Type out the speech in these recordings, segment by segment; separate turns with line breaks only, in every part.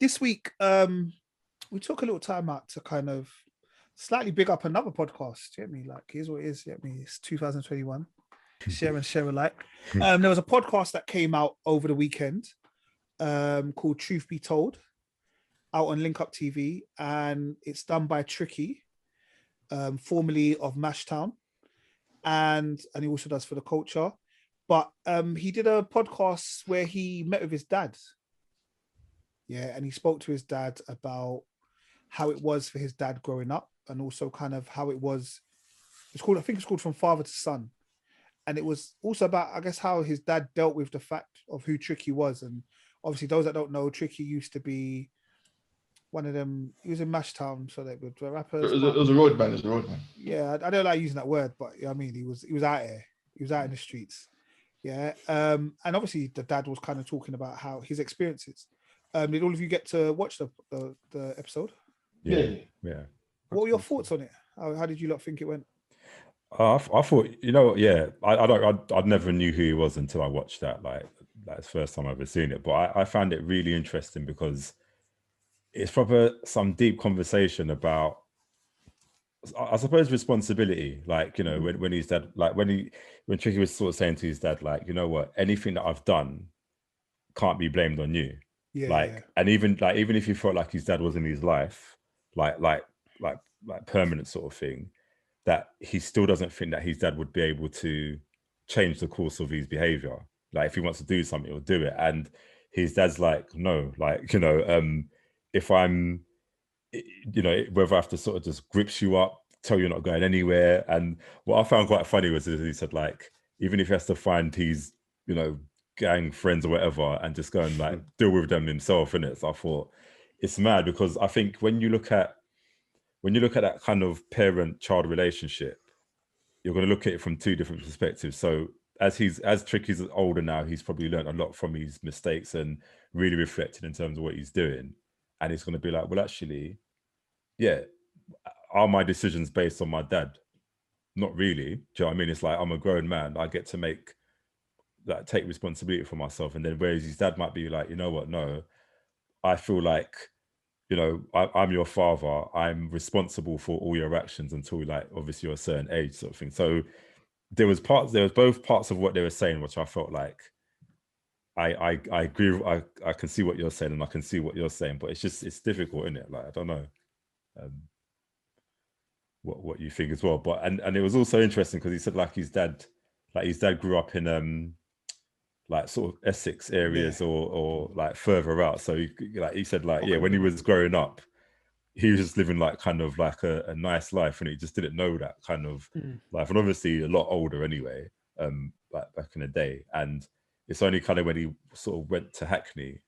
This week, we took a little time out to kind of slightly big up another podcast. You get me? Like, here's what it is. You get me? It's 2021. Share and share alike. There was a podcast that came out over the weekend called Truth Be Told, out on Link Up TV, and it's done by Tricky, formerly of Mashtown, and he also does For the Culture. But he did a podcast where he met with his dad. Yeah, and he spoke to his dad about how it was for his dad growing up, and also kind of how it was. I think it's called From Father to Son. And it was also about, I guess, how his dad dealt with the fact of who Tricky was. And obviously, those that don't know, Tricky used to be one of them. He was in Mashtown, so they were rappers.
It was a road man. It was a road man.
Yeah, I don't like using that word, but I mean, he was out here. He was out in the streets. Yeah, and obviously, the dad was kind of talking about how his experiences. Did all of you get to watch the episode?
Yeah.
What were your thoughts on it? How did you lot think it went?
I thought, I never knew who he was until I watched that. Like, that's the first time I've ever seen it. But I found it really interesting because it's probably some deep conversation about, I suppose, responsibility. Like, when his dad, like when Tricky was sort of saying to his dad, like, you know what, anything that I've done can't be blamed on you.
Yeah.
And even if you felt like his dad was in his life, like permanent sort of thing, that he still doesn't think that his dad would be able to change the course of his behavior. Like, if he wants to do something, he'll do it. And his dad's like, no, if I'm, whether I have to sort of just grips you up, tell you're not going anywhere. And what I found quite funny was he said, like, even if he has to find his, gang friends or whatever and just go and like deal with them himself, innit? So I thought it's mad because I think when you look at that kind of parent-child relationship, you're going to look at it from two different perspectives. So as Tricky's older now, he's probably learned a lot from his mistakes and really reflected in terms of what he's doing. And he's going to be like, well, actually, yeah, are my decisions based on my dad? Not really. Do you know what I mean? It's like, I'm a grown man. I get to take responsibility for myself. And then whereas his dad might be like, you know what? No, I feel like, I'm your father. I'm responsible for all your actions until, like, obviously you're a certain age, sort of thing. So there was both parts of what they were saying, which I felt like I agree. I can see what you're saying, and I can see what you're saying, but it's difficult, isn't it? Like, I don't know what you think as well. But and it was also interesting because he said like his dad grew up in like sort of Essex areas or like further out. So he said when he was growing up, he was just living like kind of like a nice life, and he just didn't know that kind of life. And obviously a lot older anyway, like back in the day. And it's only kind of when he sort of went to Hackney,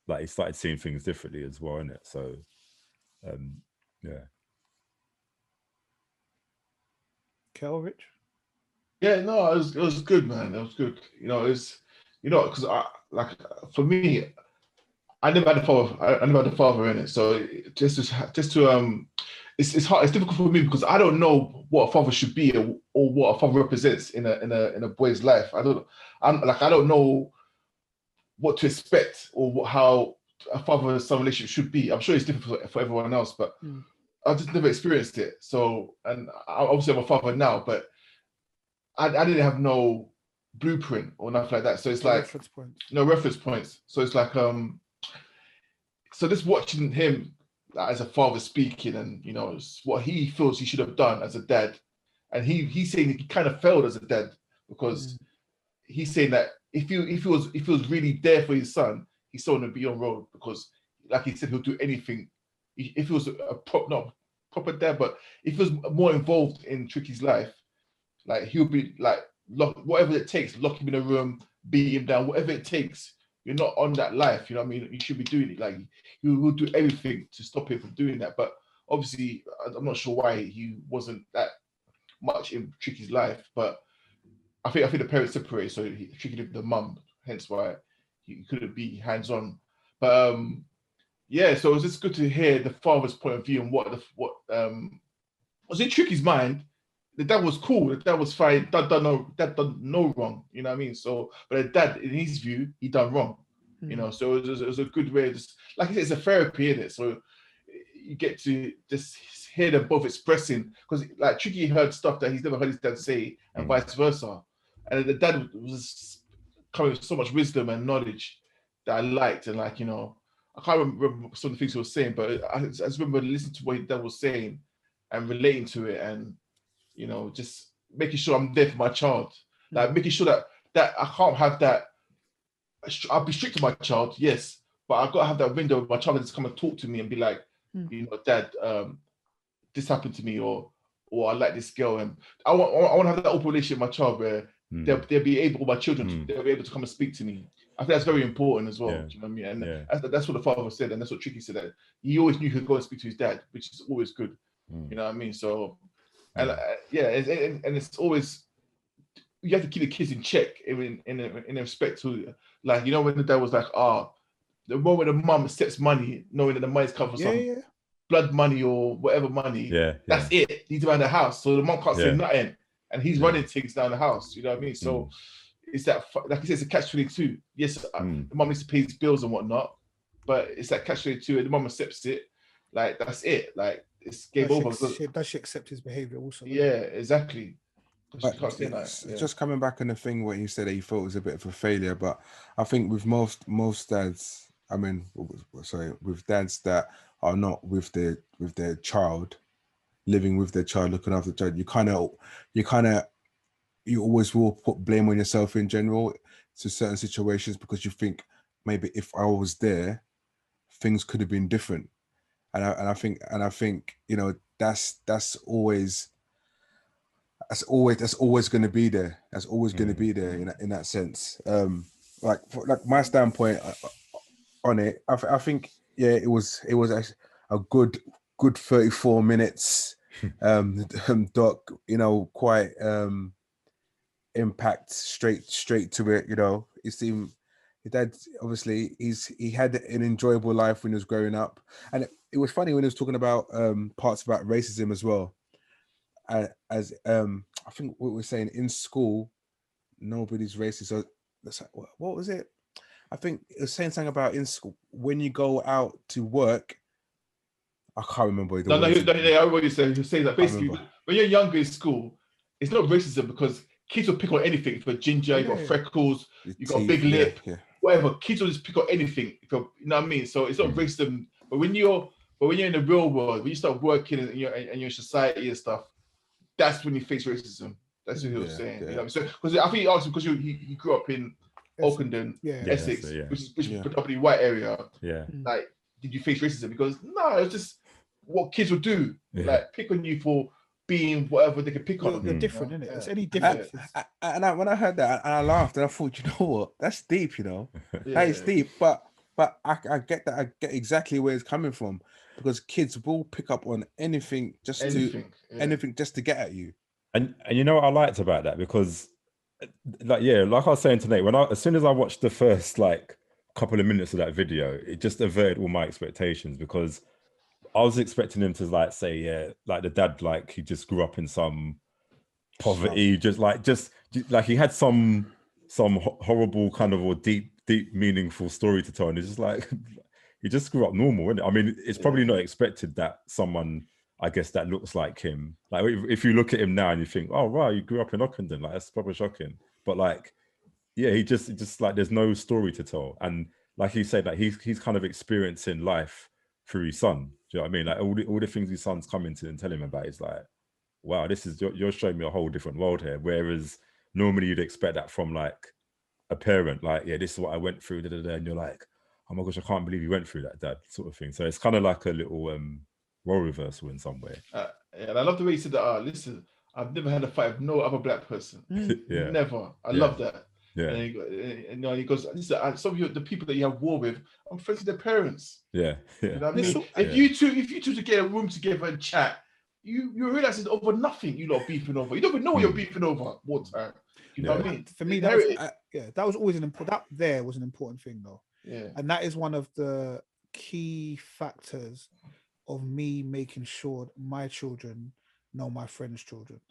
like he started seeing things differently as well, innit? So yeah.
Rich?
Yeah, no, it was good, man. It was good. Because for me, I never had a father in it. So it's hard. It's difficult for me because I don't know what a father should be or what a father represents in a boy's life. I don't know what to expect or how a father-son relationship should be. I'm sure it's different for everyone else, but I just never experienced it. So, and obviously I'm a father now, but I didn't have no blueprint or nothing like that. So it's like no reference points. So it's like so just watching him as a father speaking, and what he feels he should have done as a dad, and he's saying he kind of failed as a dad because he's saying that if he was really there for his son, he's still gonna be on road because, like he said, he'll do anything. If he was not proper dad, but if he was more involved in Tricky's life, like he'll be like whatever it takes, lock him in a room, beat him down, whatever it takes. You're not on that life, you know what I mean? You should be doing it. Like you will do everything to stop him from doing that. But obviously, I'm not sure why he wasn't that much in Tricky's life. But I think the parents separated, so Tricky lived with the mum, hence why he couldn't be hands-on. But yeah, so it was just good to hear the father's point of view and what was in Tricky's mind. The dad was cool. The dad was fine. Dad done no wrong. You know what I mean? So, but the dad, in his view, he done wrong. you know. So it was a good way. Just like I said, it's a therapy in it. So you get to just hear them both expressing, because like Tricky heard stuff that he's never heard his dad say, and vice versa. And the dad was coming with so much wisdom and knowledge that I liked, and like, you know, I can't remember some of the things he was saying, but I just remember listening to what his dad was saying and relating to it, and you know, just making sure I'm there for my child, like making sure that I can't have that. I'll be strict to my child, yes, but I've got to have that window of my child to just come and talk to me and be like, you know, Dad, this happened to me, or I like this girl, and I want to have that open relationship with my child where they'll be able, my children, they'll be able to come and speak to me. I think that's very important as well. Do you know what I mean? And that's what the father said, and that's what Tricky said, that he always knew he could go and speak to his dad, which is always good. You know what I mean? So, and and it's always, you have to keep the kids in check in respect to, like, you know, when the dad was like, the moment the mum accepts money, knowing that the money's come from some blood money or whatever money, that's it. He's around the house, so the mum can't say nothing, and he's running things down the house. You know what I mean? So it's that, like I said, it's a catch-22. Yes, the mum needs to pay his bills and whatnot, but it's that catch-22, and the mum accepts it. Like, that's it. Like, it's game over.
Does she accept his behavior also?
Yeah, exactly.
But just coming back on the thing where he said that he thought it was a bit of a failure, but I think with most dads, I mean, sorry, with dads that are not with their child, living with their child, looking after the child, you always will put blame on yourself in general to certain situations, because you think maybe if I was there, things could have been different, and I think you know, that's always going to be there. That's always going to be there in that sense. Like my standpoint on it, I think it was actually a good 34 minutes. Doc, you know, quite impact straight to it. You know, it seemed his dad, obviously he had an enjoyable life when he was growing up, and it was funny when he was talking about parts about racism as well. As I think what we're saying, in school, nobody's racist. So what was it? I think it was saying something about in school, when you go out to work. I can't remember.
I already said, you say that basically when you're younger in school, it's not racism, because kids will pick on anything. If you're ginger, you got freckles, you got a big lip, whatever. Kids will just pick on anything. You know what I mean? So it's not racism. But when you're in the real world, when you start working in your society and stuff, that's when you face racism. That's what he was saying. You know? So because I think he asked because he grew up in Oakenden, Essex, which is predominantly white area. Like, did you face racism? Because no, it was just what kids would do, like pick on you for being whatever they could pick on.
You're different, isn't it? It's any difference.
When I heard that, and I laughed, and I thought, you know what? That's deep. You know, that is deep. But I get that. I get exactly where it's coming from, because kids will pick up on anything just to get at you.
And you know what I liked about that, because like I was saying tonight, as soon as I watched the first like couple of minutes of that video, it just averted all my expectations, because I was expecting him to like say, like the dad, like he just grew up in some poverty, just like he had some horrible kind of or deep meaningful story to tell, and it's just like he just grew up normal, isn't it? I mean, it's probably not expected that someone, I guess, that looks like him, like if you look at him now and you think, oh wow, you grew up in Ockenden, like that's probably shocking. But like, he just like there's no story to tell, and like he said, like he's kind of experiencing life through his son. Do you know what I mean? Like all the things his son's coming to and tell him about, is like, wow, this is, you're showing me a whole different world here. Whereas normally you'd expect that from like a parent, like, this is what I went through, and you're like, oh my gosh, I can't believe you went through that, dad, sort of thing. So it's kind of like a little role reversal in some way.
And I love the way you said that. Listen, I've never had a fight with no other black person. Never. I love that. And he goes, listen, some of the people that you have war with, I'm friends with their parents. You know what I mean? If you two to get a room together and chat, you realize it's over nothing. You lot beefing over. You don't even know what you're beefing over one time. You know what I mean?
For me, that was always an important. That there was an important thing, though. And that is one of the key factors of me making sure my children know my friends' children's.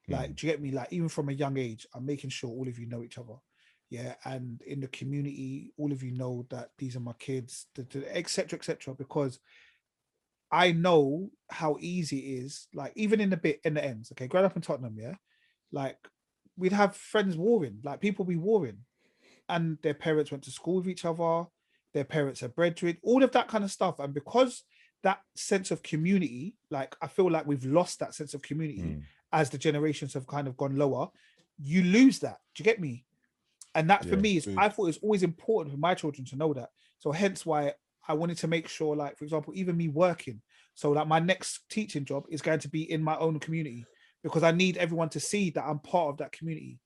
Like, do you get me? Like, even from a young age, I'm making sure all of you know each other. yeah, and in the community, all of you know that these are my kids, etc., etc. Because I know how easy it is, like even in the ends. Okay, growing up in Tottenham, yeah, like we'd have friends warring, like people be warring, and their parents went to school with each other, their parents are brethren, all of that kind of stuff. And because that sense of community, like I feel like we've lost that sense of community as the generations have kind of gone lower, you lose that. Do you get me? And that for me is, I thought it's always important for my children to know that. So hence why I wanted to make sure, like, for example, even me working, so like my next teaching job is going to be in my own community, because I need everyone to see that I'm part of that community.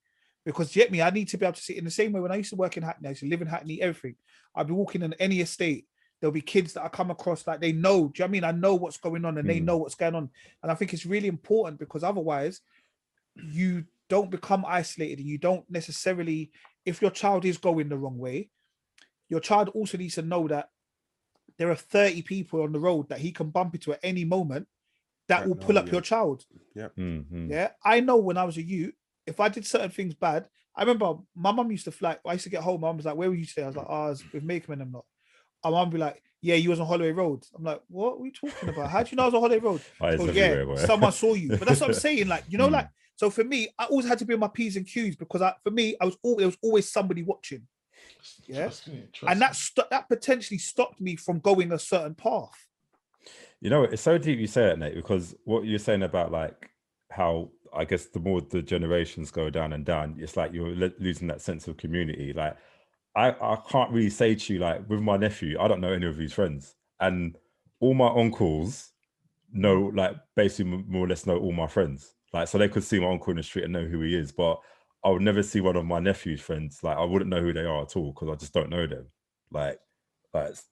Because get me, I need to be able to see in the same way when I used to work in Hackney, I used to live in Hackney, everything. I'd be walking in any estate. There'll be kids that I come across, like they know, do you know what I mean? I know what's going on and they know what's going on. And I think it's really important, because otherwise you don't become isolated, and you don't necessarily, if your child is going the wrong way, your child also needs to know that there are 30 people on the road that he can bump into at any moment that will pull up your child.
Yeah.
Yeah. I know when I was a youth, if I did certain things bad, I remember my mum used to fly. I used to get home. My mum was like, "Where were you today?" I was like, "Oh, I was with Makerman and not." My mum be like, "Yeah, you was on Holloway Road." I'm like, "What are we talking about? How do you know I was on Holloway Road?"
Oh,
yeah, someone saw you. But that's what I'm saying. Like, you know, like, so for me, I always had to be on my P's and Q's, because for me, there was always somebody watching. Yeah. Trust me. And that potentially stopped me from going a certain path.
You know, it's so deep you say it, Nate, because what you're saying about like how, I guess, the more the generations go down and down, it's like you're losing that sense of community. Like I can't really say to you, like with my nephew, I don't know any of his friends, and all my uncles know, like basically more or less know all my friends. Like, so they could see my uncle in the street and know who he is, but I would never see one of my nephew's friends. Like I wouldn't know who they are at all, because I just don't know them. Like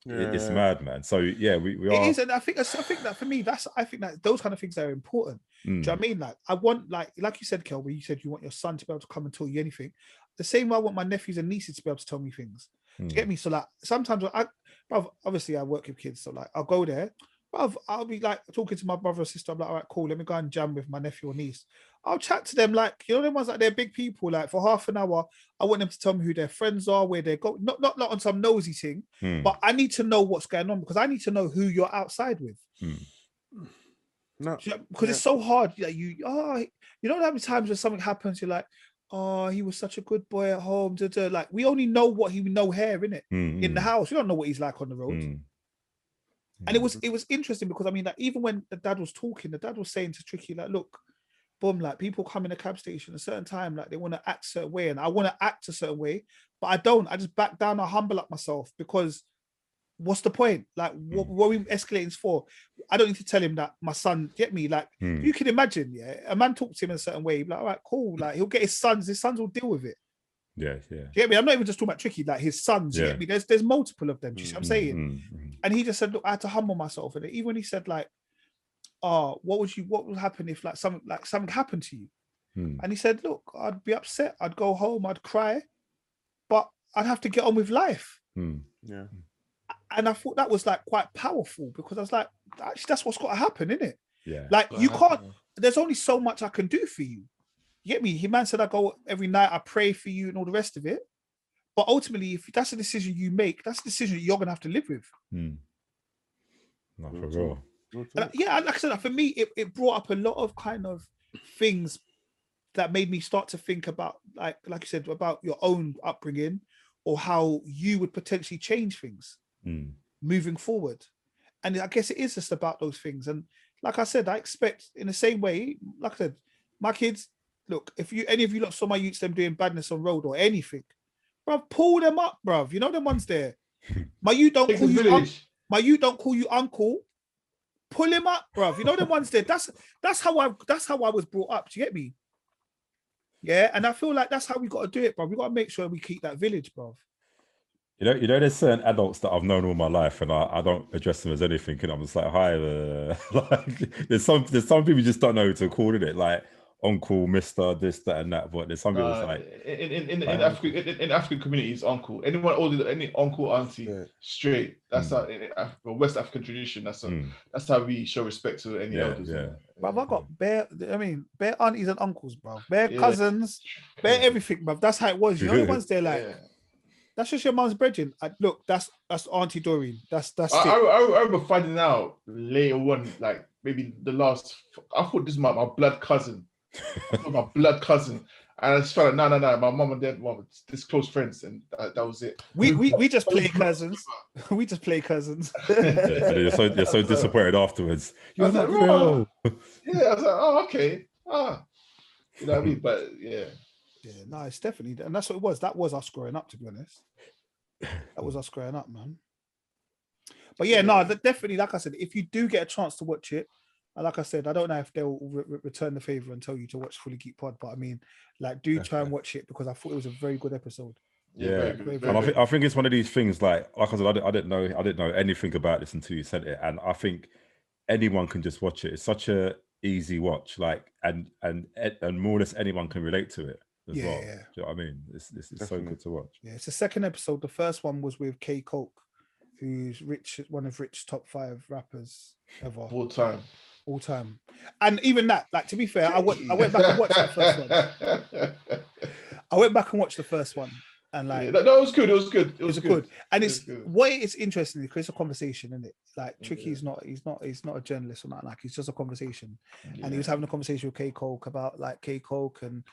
it's mad, man. So yeah, we are.
It is, and I think that for me, I think that those kind of things are important. Do you know what I mean? Like I want, like you said, Kel, where you said you want your son to be able to come and tell you anything. The same way I want my nephews and nieces to be able to tell me things. Do you get me? So like sometimes obviously I work with kids, so like I'll go there. I'll be like talking to my brother or sister. I'm like, all right, cool. Let me go and jam with my nephew or niece. I'll chat to them, like, you know, them ones like they're big people. Like for half an hour, I want them to tell me who their friends are, where they go. Not on some nosy thing, but I need to know what's going on, because I need to know who you're outside with.
No,
because it's so hard. Like you know how many times when something happens, you're like, oh, he was such a good boy at home. Like we only know what he know here, innit? In the house, we don't know what he's like on the road. And it was interesting, because I mean, like even when the dad was talking, the dad was saying to Tricky, like, look, boom, like people come in a cab station at a certain time, like they want to act a certain way, and I want to act a certain way, but I don't. I just back down, I humble up myself, because what's the point? Like what are we escalating for? I don't need to tell him that my son, get me, like you can imagine, yeah, a man talks to him in a certain way, like, all right, cool, like he'll get his sons will deal with it.
Yeah.
Get me? I'm not even just talking about Tricky, like his sons. Get me? There's multiple of them. Do you see what I'm saying? And he just said, look, I had to humble myself. And even when he said, like, oh, what would happen if like something happened to you? And he said, look, I'd be upset. I'd go home. I'd cry, but I'd have to get on with life.
Yeah.
And I thought that was like quite powerful, because I was like, actually, that's what's got to happen, isn't it?
Yeah.
Like you can't. There's only so much I can do for you. You get me? He man said I go every night, I pray for you and all the rest of it. But ultimately, if that's a decision you make, that's a decision you're gonna have to live with.
Not for real.
And yeah, like I said, for me, it brought up a lot of kind of things that made me start to think about, like you said, about your own upbringing, or how you would potentially change things moving forward. And I guess it is just about those things. And like I said, I expect in the same way, like I said, my kids, look, if any of you lot saw my youths them doing badness on road or anything, bruv, pull them up, bruv. You know them ones there. My youth don't call you my youth don't call you uncle. Pull him up, bruv. You know them ones there. That's how I was brought up. Do you get me? Yeah, and I feel like that's how we got to do it, bruv. We got to make sure we keep that village, bruv.
You know, there's certain adults that I've known all my life, and I don't address them as anything, and I'm just like, hi. Like, there's some people you just don't know who to call it. Like, uncle, Mister, this, that, and that. But there's some people that's like
in African communities, uncle. Anyone older than any uncle, auntie, straight. That's how in West African tradition. That's how we show respect to any elders.
Yeah.
But I got bare aunties and uncles, bro. Bare cousins, bare everything, bro. That's how it was. You know, the ones they're like, that's just your mum's brethren. Look, that's Auntie Doreen. That's
I remember finding out later on, like maybe the last. I thought this is my blood cousin. My blood cousin, and I just felt like no. My mum and dad were this close friends, and that was it.
We just play cousins. We just play cousins.
You're so disappointed afterwards.
I was like, oh. Yeah, I was like, oh, okay. You know what I mean? But yeah,
no, it's definitely, and that's what it was. That was us growing up, to be honest. That was us growing up, man. But definitely, like I said, if you do get a chance to watch it. And like I said, I don't know if they'll return the favor and tell you to watch Fully Geek Pod, but I mean, like, do try and watch it because I thought it was a very good episode.
Yeah, and I think it's one of these things. Like I said, I didn't know anything about this until you sent it, and I think anyone can just watch it. It's such a easy watch, like, and more or less anyone can relate to it as well. Yeah. Do you know what I mean? It's so good to watch. Yeah,
it's the second episode. The first one was with K Coke, who's one of Rich's top 5 rappers ever. All time. And even that, like, to be fair, I went back and watched the first one. I went back and watched the first one. And like,
it was good. It was good.
And it's what it's interesting because it's a conversation, isn't it? Like Tricky's he's not a journalist or nothing, like he's just a conversation. Yeah. And he was having a conversation with K Coke about like K Coke and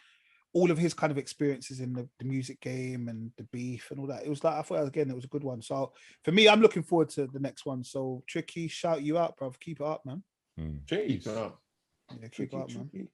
all of his kind of experiences in the music game and the beef and all that. It was like, I thought again, it was a good one. So for me, I'm looking forward to the next one. So Tricky, shout you out, bro. Keep it up, man.
Keep it up.
Yeah, keep it up, man.